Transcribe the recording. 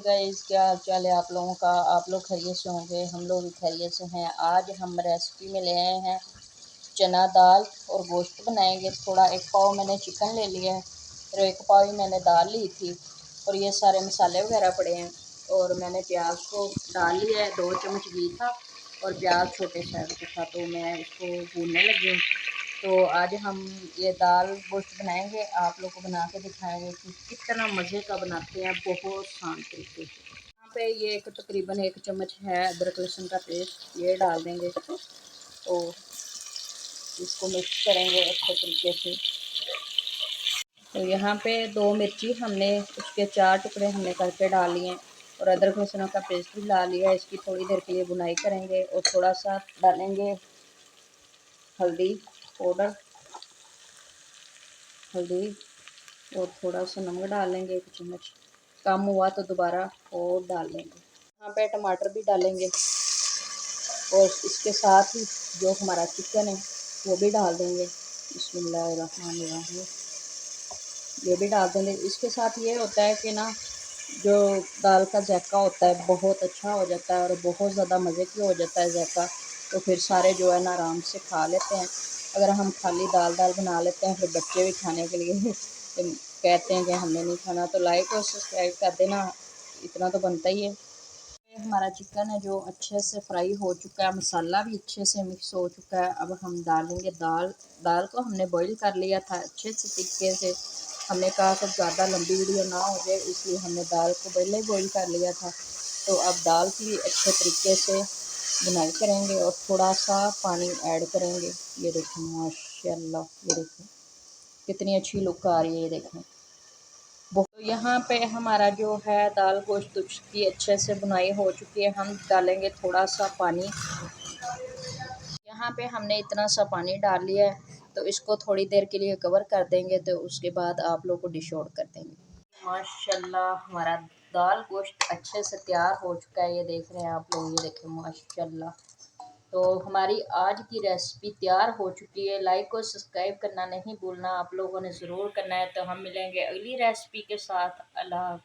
Guys, क्या हाल चाल है आप लोगों का। आप लोग खैरियत से होंगे, हम लोग भी खैरियत से हैं। आज हम रेसिपी में ले आए हैं चना दाल और गोश्त बनाएंगे। थोड़ा एक पाव मैंने चिकन ले लिया है और एक पाव ही मैंने दाल ली थी और ये सारे मसाले वगैरह पड़े हैं। और मैंने प्याज को डाल लिया है, 2 चम्मच घी था और प्याज छोटे साइज का था, तो मैं इसको भूनने लगी हूँ। तो आज हम ये दाल गोश्त बनाएंगे, आप लोग को बना के दिखाएंगे कि कितना मज़े का बनाते हैं, बहुत आसान तरीके से। यहाँ पे ये एक तकरीबन 1 चम्मच है अदरक लहसुन का पेस्ट, ये डाल देंगे। तो इसको मिक्स करेंगे अच्छे तरीके से। तो यहाँ पे 2 मिर्ची हमने उसके 4 टुकड़े हमने करके डाल लिए और अदरक लहसुन का पेस्ट भी डाल लिया। इसकी थोड़ी देर के लिए भुनाई करेंगे और थोड़ा सा डालेंगे हल्दी पाउडर, हल्दी और थोड़ा सा नमक डाल लेंगे 1 चम्मच। कम हुआ तो दोबारा और डाल लेंगे। यहाँ पे टमाटर भी डालेंगे और इसके साथ ही जो हमारा चिकन है वो भी डाल देंगे। बिस्मिल्लाहिर्रहमानिर्रहीम, ये भी डाल देंगे। इसके साथ ये होता है कि ना, जो दाल का जायका होता है बहुत अच्छा हो जाता है और बहुत ज़्यादा मज़े की हो जाता है जायका। तो फिर सारे जो है ना आराम से खा लेते हैं। अगर हम खाली दाल बना लेते हैं, फिर बच्चे भी खाने के लिए कहते हैं कि हमने नहीं खाना, तो लाइक और सब्सक्राइब कर देना, इतना तो बनता ही है। हमारा चिकन है जो अच्छे से फ्राई हो चुका है, मसाला भी अच्छे से मिक्स हो चुका है। अब हम डालेंगे दाल। दाल को हमने बॉईल कर लिया था अच्छे से तरीके से। हमने कहा कि ज़्यादा लंबी वीडियो ना हो जाए, इसलिए हमने दाल को पहले ही बॉईल कर लिया था। तो अब दाल की भी अच्छे तरीके से बुनाई करेंगे और थोड़ा सा पानी ऐड करेंगे। ये देखें माशाल्लाह, ये देखें कितनी अच्छी लुक आ रही है, ये देखें। तो यहाँ पे हमारा जो है दाल गोश्त की अच्छे से बुनाई हो चुकी है। हम डालेंगे थोड़ा सा पानी। यहाँ पे हमने इतना सा पानी डाल लिया है, तो इसको थोड़ी देर के लिए कवर कर देंगे। तो उसके बाद आप लोग को डिश आउट कर देंगे। माशाल्लाह हमारा दाल गोश्त अच्छे से तैयार हो चुका है, ये देख रहे हैं आप लोग, ये देखें माशाल्लाह। तो हमारी आज की रेसिपी तैयार हो चुकी है। लाइक और सब्सक्राइब करना नहीं भूलना, आप लोगों ने ज़रूर करना है। तो हम मिलेंगे अगली रेसिपी के साथ। अल्लाह।